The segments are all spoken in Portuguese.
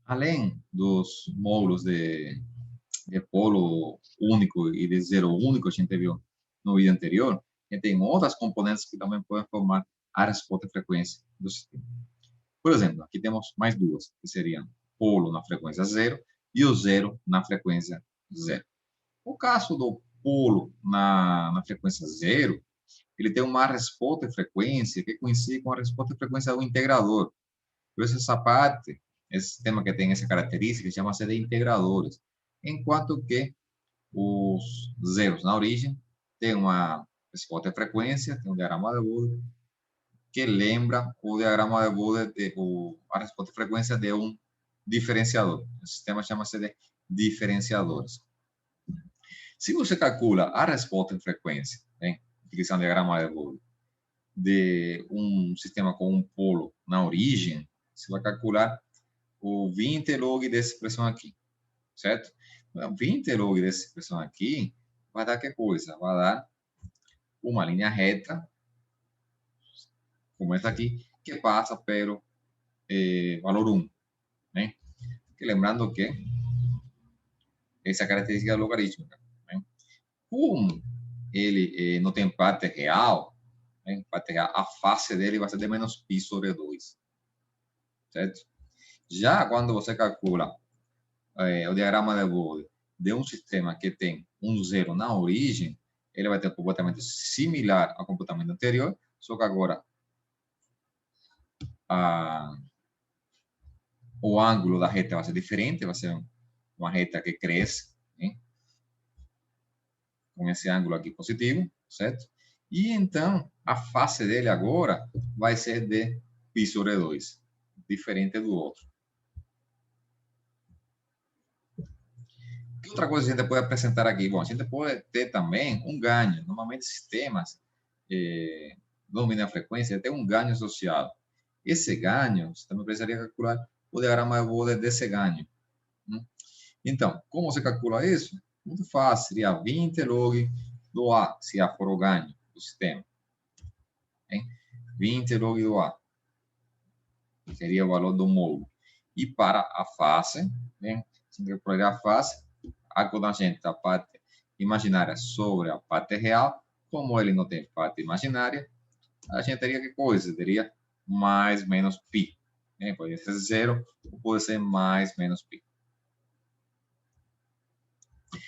Além dos módulos de polo único e de zero único, a gente viu no vídeo anterior, a gente tem outras componentes que também podem formar a resposta de frequência do sistema. Por exemplo, aqui temos mais duas, que seriam polo na frequência zero e o zero na frequência zero. O caso do polo na frequência zero, ele tem uma resposta de frequência que coincide com a resposta de frequência do integrador. Por isso, essa parte, esse sistema que tem essa característica, chama-se de integradores. Enquanto que os zeros na origem têm uma resposta de frequência, tem um diagrama de Bode, que lembra o diagrama de Bode, a resposta de frequência de um diferenciador. O sistema chama-se de diferenciadores. Se você calcula a resposta de frequência, utilizando o diagrama de Bode, de um sistema com um polo na origem, você vai calcular o 20 log dessa expressão aqui, certo? 20 log dessa expressão aqui vai dar que coisa? Vai dar uma linha reta, como essa aqui, que passa pelo valor 1. Né? Que lembrando que essa é a característica logarítmica. Né? Como ele não tem parte real, a face dele vai ser de menos π sobre 2. Certo? Já quando você calcula o diagrama de Bode de um sistema que tem um zero na origem, ele vai ter um comportamento similar ao comportamento anterior, só que agora o ângulo da reta vai ser diferente, vai ser uma reta que cresce, né? Com esse ângulo aqui positivo, certo? E então, a face dele agora vai ser de π sobre 2, diferente do outro. Que outra coisa a gente pode apresentar aqui? Bom, a gente pode ter também um ganho. Normalmente, sistemas dominam a frequência, tem um ganho associado. Esse ganho, você também precisaria calcular o diagrama de Bode desse ganho. Então, como você calcula isso? Muito fácil, seria 20 log do A, se A for o ganho do sistema. 20 log do A. Seria o valor do módulo. E para a face, se a gente calcular a face, a cotangente da parte imaginária sobre a parte real, como ele não tem parte imaginária, a gente teria que coisa? Teria mais menos π. Pode ser zero ou pode ser mais menos π.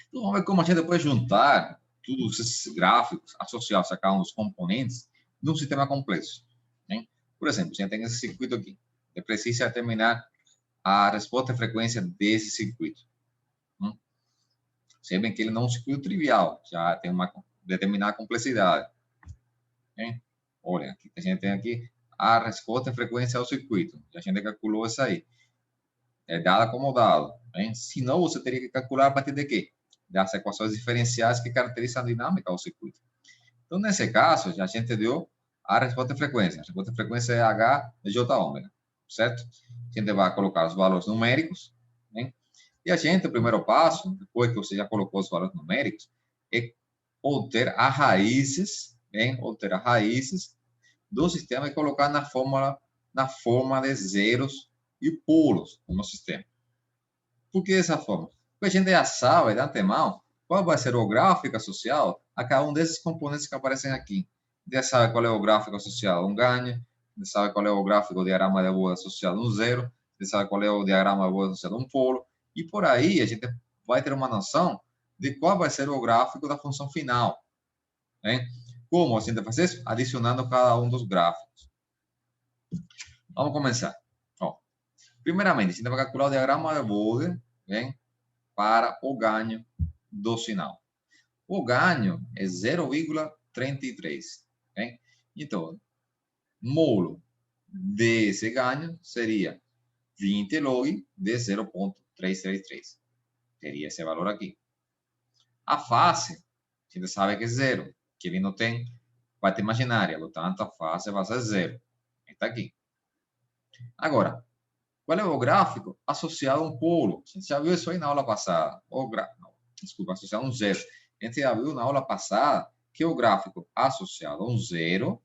Então, vamos ver como a gente pode juntar todos esses gráficos associados a cada um dos componentes de um sistema complexo. Por exemplo, a gente tem esse circuito aqui. Você precisa determinar a resposta de frequência desse circuito. Você vê que ele não é um circuito trivial, já tem uma determinada complexidade. Olha, aqui, a gente tem aqui a resposta de frequência ao circuito. A gente calculou isso aí. É dada como dado. Se não, você teria que calcular a partir de quê? Das equações diferenciais que caracterizam a dinâmica do circuito. Então, nesse caso, a gente deu a resposta de frequência. A resposta de frequência é H de J ômega, certo? A gente vai colocar os valores numéricos, e a gente, o primeiro passo, depois que você já colocou os valores numéricos, é obter as raízes, obter as raízes do sistema e colocar na forma de zeros e polos no sistema. Por que dessa forma? Porque a gente já sabe de antemão qual vai ser o gráfico associado a cada um desses componentes que aparecem aqui. Já sabe qual é o gráfico associado a um ganho, já sabe qual é o gráfico do diagrama de Bode associado a um zero, já sabe qual é o diagrama de Bode associado a um polo, e por aí a gente vai ter uma noção de qual vai ser o gráfico da função final. Como a gente faz isso? Adicionando cada um dos gráficos. Vamos começar. Primeiramente, a gente vai calcular o diagrama de Bode para o ganho do sinal. O ganho é 0,33. Então, módulo desse ganho seria 20 log de 0,333. Teria esse valor aqui. A face, a gente sabe que é zero, que ele não tem parte imaginária, portanto, a face vai ser zero. Está aqui. Agora, qual é o gráfico associado a um polo? A gente já viu isso aí na aula passada. Desculpa, associado a um zero. A gente já viu na aula passada que o gráfico associado a um zero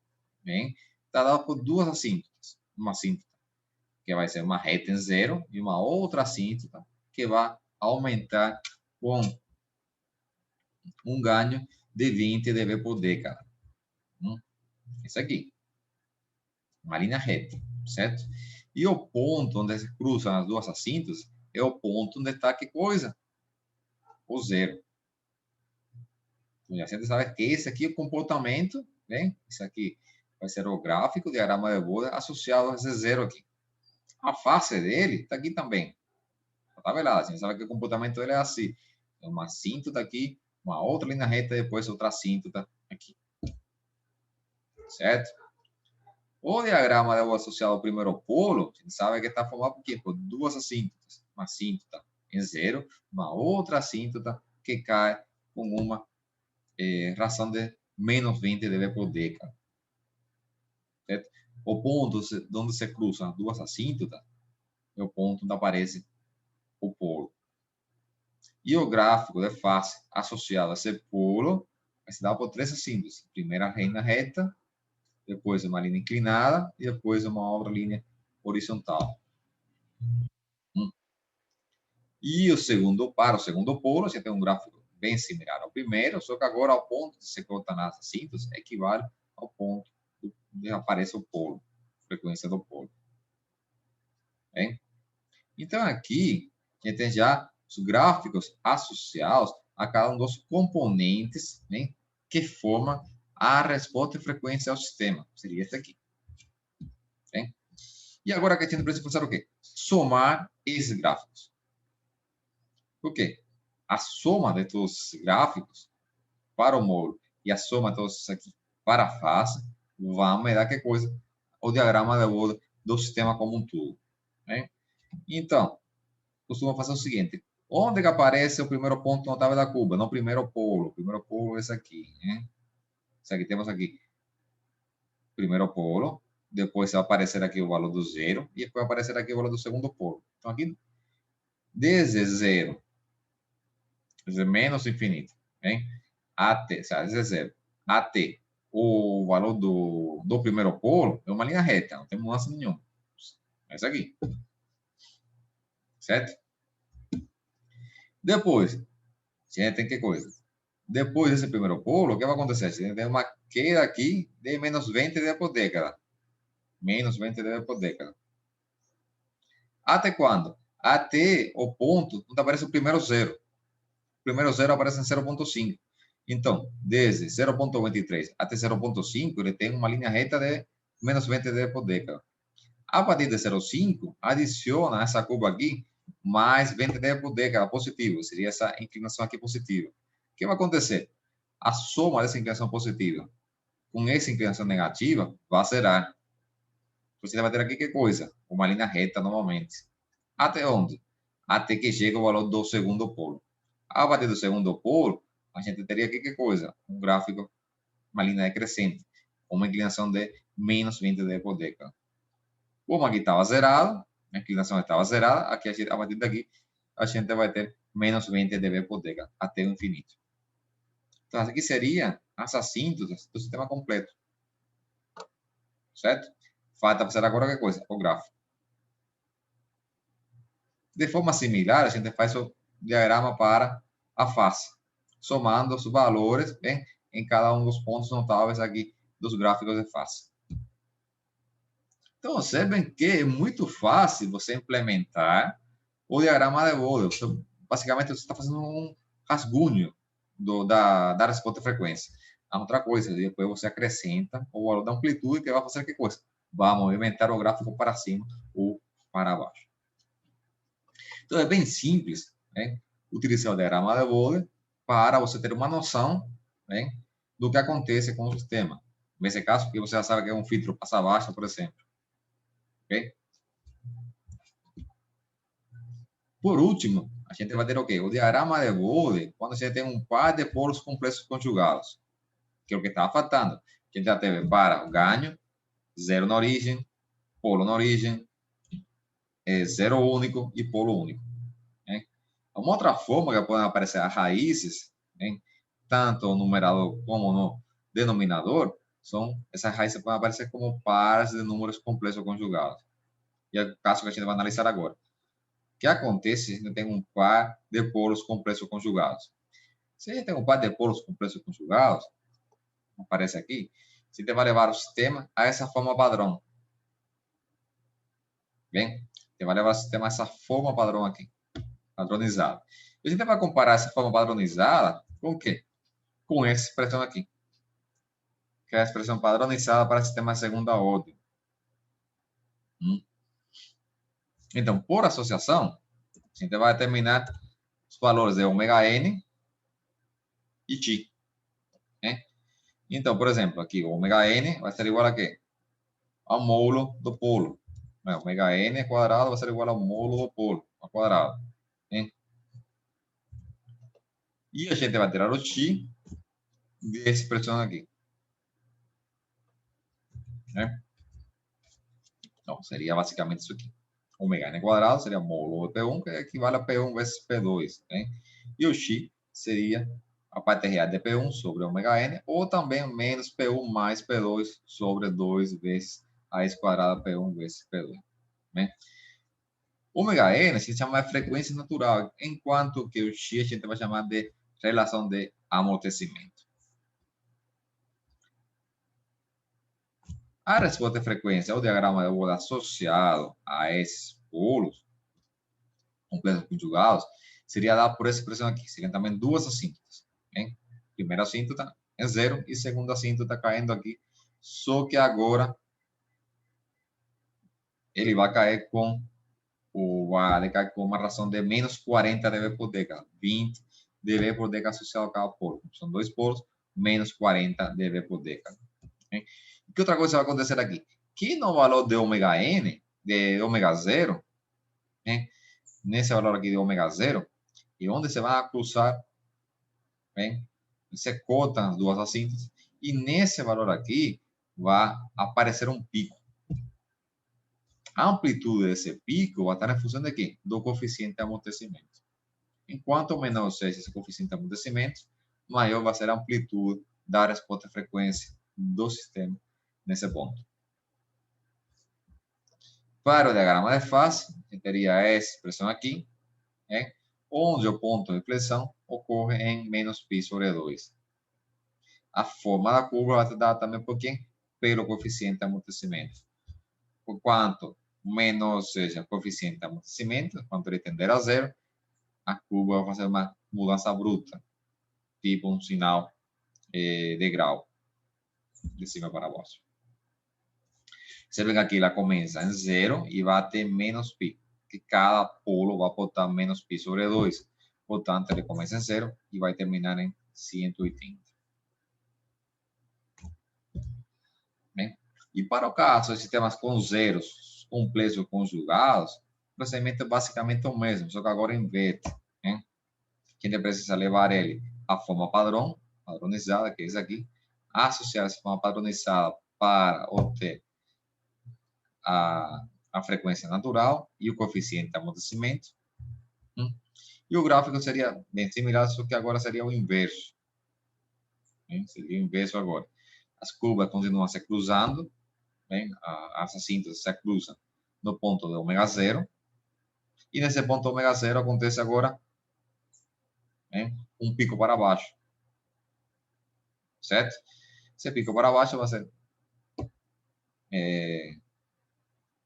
está dado por duas assíntotas. Uma assíntota que vai ser uma reta em zero, e uma outra assíntota, que vai aumentar com um ganho de 20 dB por década. Isso aqui. Uma linha reta, certo? E o ponto onde se cruzam as duas assíntotas é o ponto onde está que coisa? O zero. Então, a gente sabe que esse aqui é o comportamento, né? Isso aqui vai ser o gráfico, o diagrama de Bode associado a esse zero aqui. A face dele está aqui também. Tá velado, a gente sabe que o comportamento dele é assim. É uma assíntota aqui, uma outra linha reta, depois outra assíntota aqui. Certo? O diagrama de Bode associado ao primeiro polo, a gente sabe que está formado por quê? Por duas assíntotas. Uma assíntota em zero, uma outra assíntota que cai com uma ração de menos 20 dB por década. Certo? O ponto onde se cruzam as duas assíntotas é o ponto onde aparece o polo. E o gráfico de face associado a esse polo vai se dar por três assíntotas. Primeira linha reta, depois uma linha inclinada e depois uma outra linha horizontal. E o segundo polo, você tem um gráfico bem similar ao primeiro, só que agora o ponto que se corta nas assíntotas equivale ao ponto onde aparece o polo, frequência do polo. Bem? Então, aqui, a gente tem já os gráficos associados a cada um dos componentes, né, que formam a resposta de frequência ao sistema. Seria este aqui. Bem? E agora que a gente precisa fazer o quê? Somar esses gráficos. Por quê? A soma de todos os gráficos para o módulo e a soma de todos aqui para a face vai me dar que coisa? O diagrama de Bode do sistema como um todo. Né? Então, costuma fazer o seguinte: onde que aparece o primeiro ponto notável da curva? No primeiro polo. O primeiro polo é esse aqui. Né? Esse aqui temos aqui. Primeiro polo. Depois vai aparecer aqui o valor do zero. E depois vai aparecer aqui o valor do segundo polo. Então, aqui, desde zero, menos infinito, hein? Até, desde zero, até o valor do primeiro polo, é uma linha reta. Não tem mudança nenhuma. É isso aqui. Certo? Depois, a gente tem que coisa? Depois desse primeiro polo, o que vai acontecer? A gente tem uma queda aqui de menos 20 dB por década. Menos 20 dB por década. Até quando? Até o ponto onde aparece o primeiro zero. O primeiro zero aparece em 0,5. Então, desde 0,23 até 0,5, ele tem uma linha reta de menos 20 dB por década. A partir de 0,5, adiciona essa curva aqui mais 20 dB por década positivo. Seria essa inclinação aqui positiva. O que vai acontecer? A soma dessa inclinação positiva com essa inclinação negativa vai zerar. Você vai ter aqui que coisa? Uma linha reta normalmente. Até onde? Até que chega o valor do segundo polo. A partir do segundo polo, a gente teria aqui que coisa? Um gráfico, uma linha decrescente, com uma inclinação de menos 20 dB por década. Como aqui estava zerado, a inclinação estava zerada, aqui a partir daqui a gente vai ter menos 20 dB por década, até o infinito. Então, aqui seria as assíntotas do sistema completo. Certo? Falta fazer agora qualquer coisa, o gráfico. De forma similar, a gente faz o diagrama para a face, somando os valores, bem, em cada um dos pontos notáveis aqui dos gráficos de face. Então, observem que é muito fácil você implementar o diagrama de Bode. Basicamente, você está fazendo um rascunho da resposta de frequência. A outra coisa, depois você acrescenta o valor da amplitude, que vai fazer que coisa? Vai movimentar o gráfico para cima ou para baixo. Então, é bem simples, né, utilizar o diagrama de Bode para você ter uma noção, né, do que acontece com o sistema. Nesse caso, porque você já sabe que é um filtro passa-baixa, por exemplo. Okay? Por último, a gente vai ter o quê? O diagrama de Bode, quando você tem um par de polos complexos conjugados, que é o que está faltando. A gente já teve para o ganho, zero na origem, polo na origem, zero único e polo único. Né? Uma outra forma que podem aparecer as raízes, né, tanto no numerador como no denominador, essas raízes podem aparecer como pares de números complexos conjugados. E é o caso que a gente vai analisar agora. O que acontece se a gente tem um par de polos complexos conjugados? Se a gente tem um par de polos complexos conjugados, aparece aqui, você vai levar o sistema a essa forma padrão. Bem? Você vai levar o sistema a essa forma padrão aqui, padronizada. E a gente vai comparar essa forma padronizada com o quê? Com essa expressão aqui, que é a expressão padronizada para sistema de segunda ordem. Então, por associação, a gente vai determinar os valores de ômega n e τ. Né? Então, por exemplo, aqui o ômega n vai ser igual a quê? Ao módulo do polo. Ômega n quadrado vai ser igual ao módulo do polo, ao quadrado. Né? E a gente vai tirar o τ dessa expressão aqui. Né? Então, seria basicamente isso aqui. Ômega n quadrado seria módulo de P1, que equivale a P1 vezes P2. Né? E o x seria a parte real de P1 sobre ômega n, ou também menos P1 mais P2 sobre 2 vezes raiz quadrada P1 vezes P2. Né? Ômega n a gente chama de frequência natural, enquanto que o x a gente vai chamar de relação de amortecimento. A resposta de frequência, o diagrama de Bode associado a esses polos complexos conjugados, seria dado por essa expressão aqui. Seriam também duas assíntotas. Hein? Primeira assíntota é zero e segunda assíntota caindo aqui. Só que agora ele vai cair com uma razão de menos 40 dB por década. 20 dB por década associado a cada polo. São dois polos, menos 40 dB por década. Hein? Que outra coisa vai acontecer aqui? Que no valor de ômega n, de ômega zero, né? Nesse valor aqui de ômega zero, e onde você vai cruzar, bem, você corta as duas assíntotas, e nesse valor aqui vai aparecer um pico. A amplitude desse pico vai estar em função de quê? Do coeficiente de amortecimento. Enquanto menor seja esse coeficiente de amortecimento, maior vai ser a amplitude da resposta de frequência do sistema nesse ponto. Para o diagrama de fase, a gente teria essa expressão aqui, né? Onde o ponto de inflexão ocorre em menos π sobre 2. A forma da curva vai te dar também por quê? Pelo coeficiente de amortecimento. Por quanto menor seja o coeficiente de amortecimento, quando ele tender a zero, a curva vai fazer uma mudança bruta, tipo um sinal de grau, de cima para baixo. Você vê que aqui ela começa em zero e vai até menos π, que cada polo vai botar menos π sobre 2. Portanto, ele começa em zero e vai terminar em 180. Bem, e para o caso de sistemas com zeros complexos conjugados, o procedimento é basicamente o mesmo, só que agora inverte. Né? A gente precisa levar ele à forma padrão, padronizada, que é isso aqui, associar essa forma padronizada para obter a frequência natural e o coeficiente de amortecimento. E o gráfico seria bem similar, só que agora seria o inverso. Seria o inverso agora. As curvas continuam se cruzando, as assíntotas se cruzam no ponto de ômega zero. E nesse ponto ômega zero acontece agora um pico para baixo. Certo? Esse pico para baixo vai ser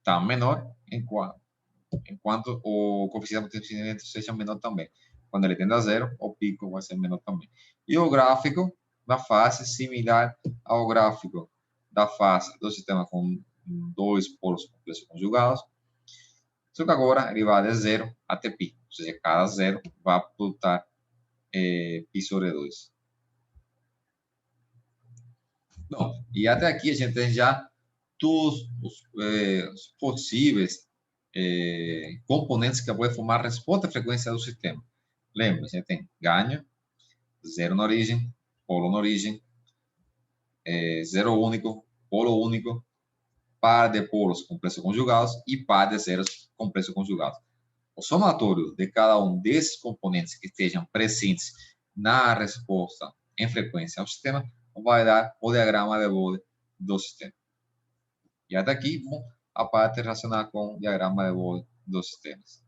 tá menor enquanto o coeficiente de amortecimento seja menor também. Quando ele tende a zero, o pico vai ser menor também. E o gráfico da fase similar ao gráfico da fase do sistema com dois polos complexos conjugados. Só que agora ele vai de zero até π. Ou seja, cada zero vai botar π sobre 2. Bom, e até aqui a gente tem já todos os possíveis componentes que podem formar a resposta à frequência do sistema. Lembra, a gente tem ganho, zero na origem, polo na origem, zero único, polo único, par de polos complexos conjugados e par de zeros complexos conjugados. O somatório de cada um desses componentes que estejam presentes na resposta em frequência ao sistema vai dar o diagrama de Bode do sistema. E até aqui, bom, a parte relacionada com diagrama de Bode dos sistemas.